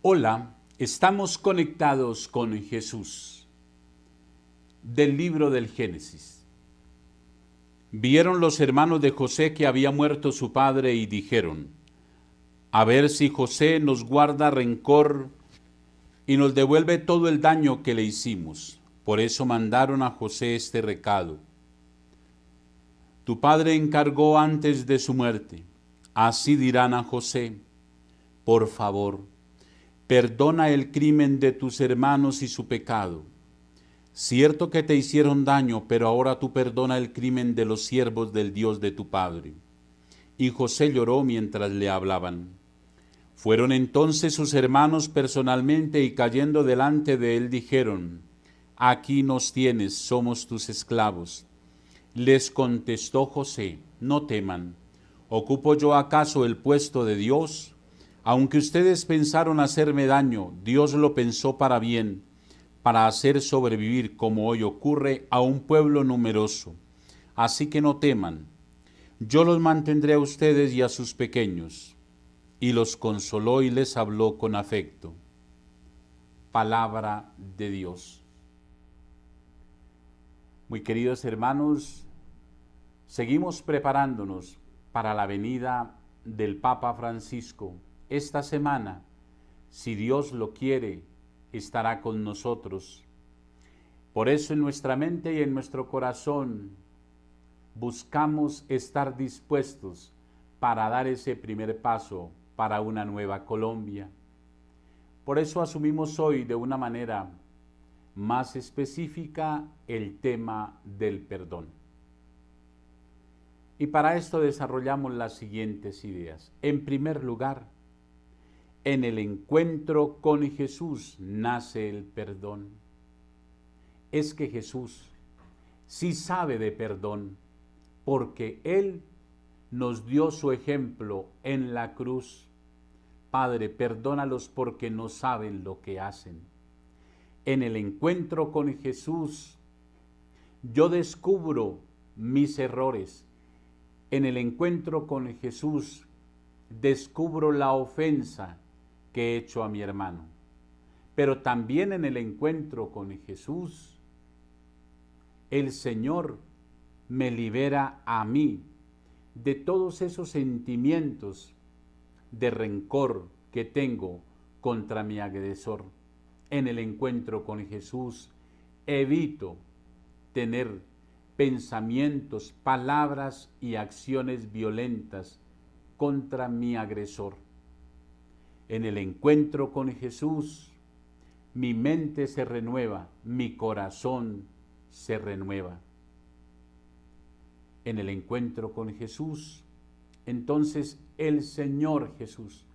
Hola, estamos conectados con Jesús. Del libro del Génesis. Vieron los hermanos de José que había muerto su padre y dijeron: a ver si José nos guarda rencor y nos devuelve todo el daño que le hicimos. Por eso mandaron a José este recado: tu padre encargó antes de su muerte. Así dirán a José: por favor, perdona el crimen de tus hermanos y su pecado. Cierto que te hicieron daño, pero ahora tú perdona el crimen de los siervos del Dios de tu padre. Y José lloró mientras le hablaban. Fueron entonces sus hermanos personalmente y cayendo delante de él dijeron: aquí nos tienes, somos tus esclavos. Les contestó José: no teman, ¿ocupo yo acaso el puesto de Dios? Aunque ustedes pensaron hacerme daño, Dios lo pensó para bien, para hacer sobrevivir, como hoy ocurre, a un pueblo numeroso. Así que no teman, yo los mantendré a ustedes y a sus pequeños. Y los consoló y les habló con afecto. Palabra de Dios. Muy queridos hermanos, seguimos preparándonos para la venida del Papa Francisco. Esta semana, si Dios lo quiere, estará con nosotros. Por eso en nuestra mente y en nuestro corazón buscamos estar dispuestos para dar ese primer paso para una nueva Colombia. Por eso asumimos hoy de una manera más específica el tema del perdón. Y para esto desarrollamos las siguientes ideas. En primer lugar, en el encuentro con Jesús nace el perdón. Es que Jesús sí sabe de perdón, porque Él nos dio su ejemplo en la cruz. Padre, perdónalos porque no saben lo que hacen. En el encuentro con Jesús, yo descubro mis errores. En el encuentro con Jesús, descubro la ofensa que he hecho a mi hermano. Pero también en el encuentro con Jesús, el Señor me libera a mí de todos esos sentimientos de rencor que tengo contra mi agresor. En el encuentro con Jesús, evito tener pensamientos, palabras y acciones violentas contra mi agresor. En el encuentro con Jesús, mi mente se renueva, mi corazón se renueva. En el encuentro con Jesús, entonces el Señor Jesús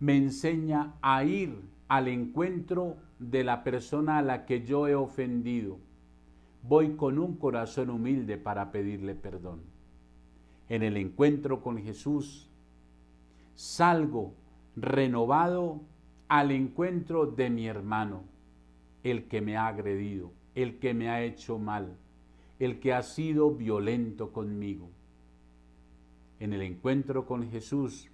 me enseña a ir al encuentro de la persona a la que yo he ofendido. Voy con un corazón humilde para pedirle perdón. En el encuentro con Jesús, salgo renovado al encuentro de mi hermano, el que me ha agredido, el que me ha hecho mal, el que ha sido violento conmigo. En el encuentro con Jesús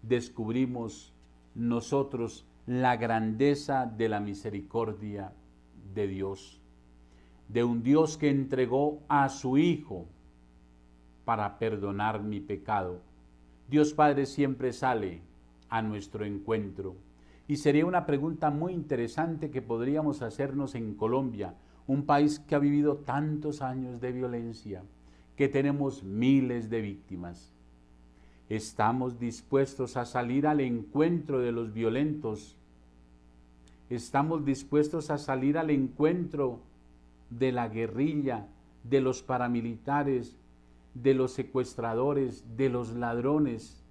descubrimos nosotros la grandeza de la misericordia de Dios, de un Dios que entregó a su Hijo para perdonar mi pecado. Dios Padre siempre sale a nuestro encuentro. Y sería una pregunta muy interesante que podríamos hacernos en Colombia, un país que ha vivido tantos años de violencia, que tenemos miles de víctimas. ¿Estamos dispuestos a salir al encuentro de los violentos? ¿Estamos dispuestos a salir al encuentro de la guerrilla, de los paramilitares, de los secuestradores, de los ladrones,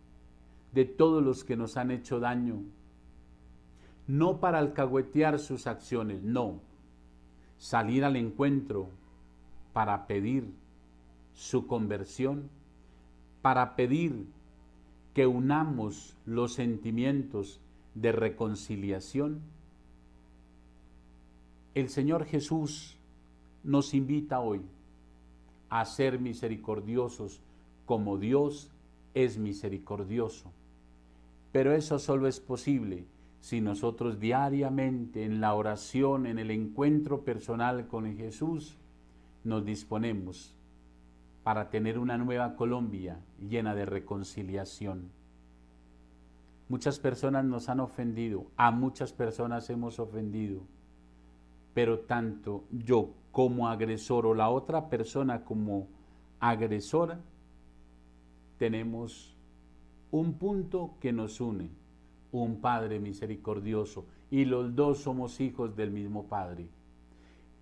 de todos los que nos han hecho daño? No para alcahuetear sus acciones, no. Salir al encuentro para pedir su conversión, para pedir que unamos los sentimientos de reconciliación. El Señor Jesús nos invita hoy a ser misericordiosos como Dios es misericordioso. Pero eso solo es posible si nosotros diariamente en la oración, en el encuentro personal con Jesús, nos disponemos para tener una nueva Colombia llena de reconciliación. Muchas personas nos han ofendido, a muchas personas hemos ofendido, pero tanto yo como agresor o la otra persona como agresora, tenemos un punto que nos une, un Padre misericordioso, y los dos somos hijos del mismo Padre.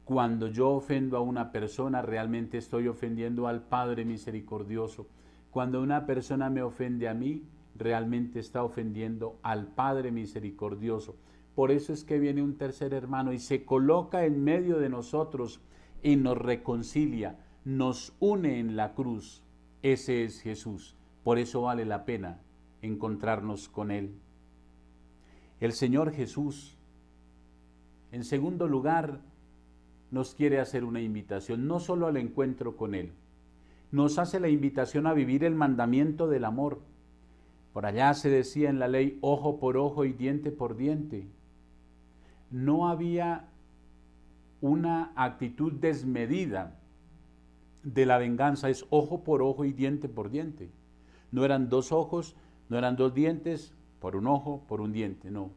Cuando yo ofendo a una persona, realmente estoy ofendiendo al Padre misericordioso. Cuando una persona me ofende a mí, realmente está ofendiendo al Padre misericordioso. Por eso es que viene un tercer hermano y se coloca en medio de nosotros y nos reconcilia, nos une en la cruz. Ese es Jesús. Por eso vale la pena encontrarnos con Él. El Señor Jesús, en segundo lugar, nos quiere hacer una invitación, no solo al encuentro con Él, nos hace la invitación a vivir el mandamiento del amor. Por allá se decía en la ley, ojo por ojo y diente por diente. No había una actitud desmedida de la venganza, es ojo por ojo y diente por diente. No eran dos ojos, no eran dos dientes, por un ojo, por un diente, no.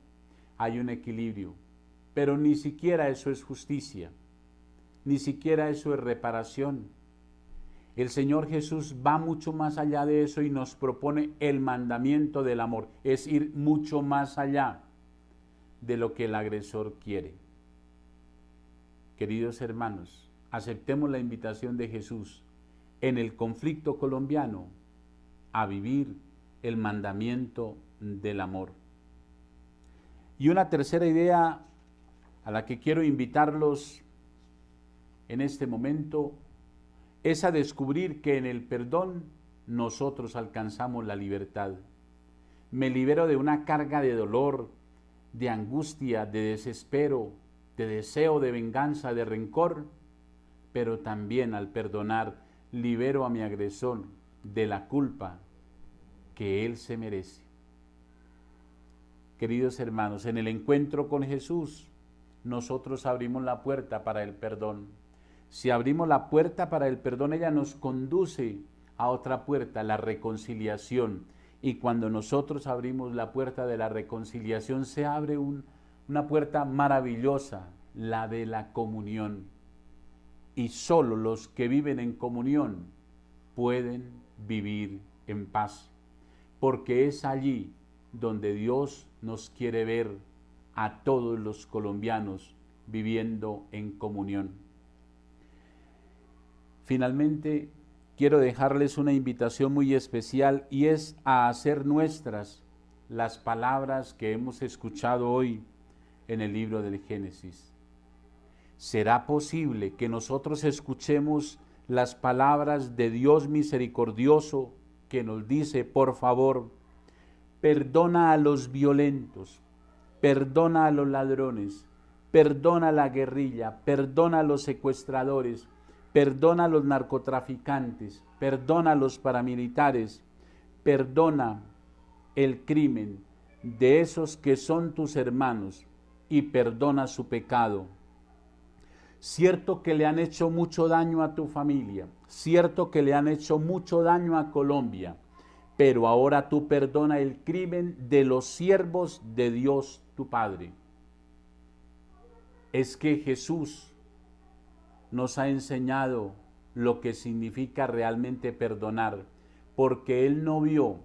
Hay un equilibrio, pero ni siquiera eso es justicia, ni siquiera eso es reparación. El Señor Jesús va mucho más allá de eso y nos propone el mandamiento del amor, es ir mucho más allá de lo que el agresor quiere. Queridos hermanos, aceptemos la invitación de Jesús en el conflicto colombiano a vivir el mandamiento del amor. Y una tercera idea a la que quiero invitarlos en este momento es a descubrir que en el perdón nosotros alcanzamos la libertad. Me libero de una carga de dolor, de angustia, de desespero, de deseo de venganza, de rencor, pero también al perdonar libero a mi agresor de la culpa que él se merece. Queridos hermanos, en el encuentro con Jesús, nosotros abrimos la puerta para el perdón. Si abrimos la puerta para el perdón, ella nos conduce a otra puerta, la reconciliación. Y cuando nosotros abrimos la puerta de la reconciliación, se abre una puerta maravillosa, la de la comunión. Y solo los que viven en comunión pueden vivir en paz, porque es allí donde Dios nos quiere ver a todos los colombianos viviendo en comunión. Finalmente, quiero dejarles una invitación muy especial y es a hacer nuestras las palabras que hemos escuchado hoy en el libro del Génesis. ¿Será posible que nosotros escuchemos las palabras de Dios misericordioso que nos dice, por favor, perdona a los violentos, perdona a los ladrones, perdona a la guerrilla, perdona a los secuestradores, perdona a los narcotraficantes, perdona a los paramilitares, perdona el crimen de esos que son tus hermanos y perdona su pecado? Cierto que le han hecho mucho daño a tu familia, cierto que le han hecho mucho daño a Colombia, pero ahora tú perdona el crimen de los siervos de Dios tu Padre. Es que Jesús nos ha enseñado lo que significa realmente perdonar, porque Él no vio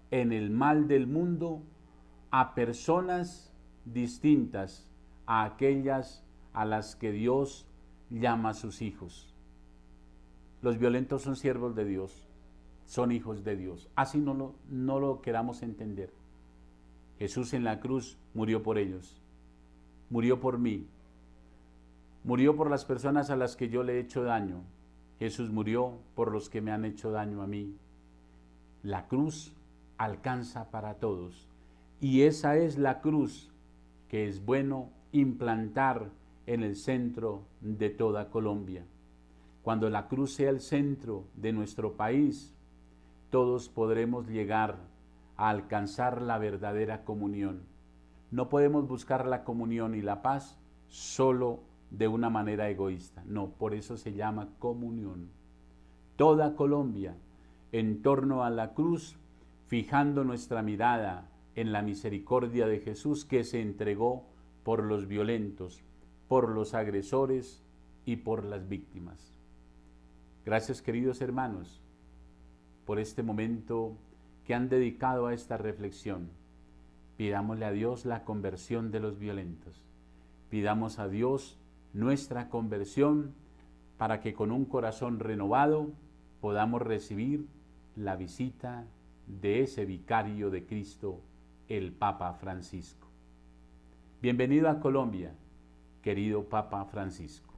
en el mal del mundo a personas distintas a aquellas a las que Dios llama sus hijos. Los violentos son siervos de Dios, son hijos de Dios. Así no lo queramos entender. Jesús en la cruz murió por ellos, murió por mí, murió por las personas a las que yo le he hecho daño. Jesús murió por los que me han hecho daño a mí. La cruz alcanza para todos y esa es la cruz que es bueno implantar en el centro de toda Colombia. Cuando la cruz sea el centro de nuestro país, todos podremos llegar a alcanzar la verdadera comunión, No podemos buscar la comunión y la paz solo de una manera egoísta. No, por eso se llama comunión. Toda Colombia en torno a la cruz, fijando nuestra mirada en la misericordia de Jesús que se entregó por los violentos, por los agresores y por las víctimas. Gracias, queridos hermanos, por este momento que han dedicado a esta reflexión. Pidámosle a Dios la conversión de los violentos. Pidamos a Dios nuestra conversión para que con un corazón renovado podamos recibir la visita de ese vicario de Cristo, el Papa Francisco. Bienvenido a Colombia, querido Papa Francisco.